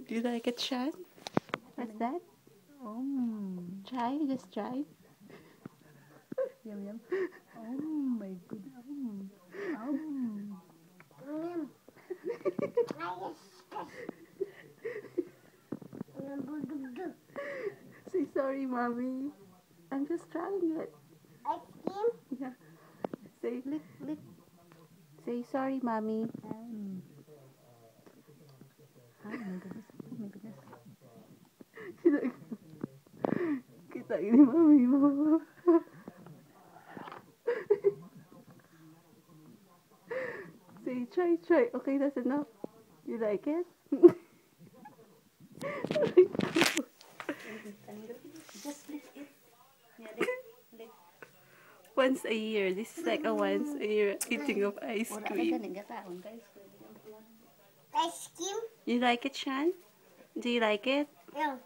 Do you like it, Shan? What's that? Try, just try. Yum yum. Oh my good. Say sorry, mommy. I'm just trying it. Ice cream? Yeah. Say lick, lick. Say sorry, mommy. Oh my goodness. Oh my goodness. Kita ini mami mo. Say try, try. Okay, that's enough. You like it? Just lick it. Yeah, lick. Once a year. This is like a once a year eating of ice cream. Ice cream? You like it, Shan? Do you like it? Yeah.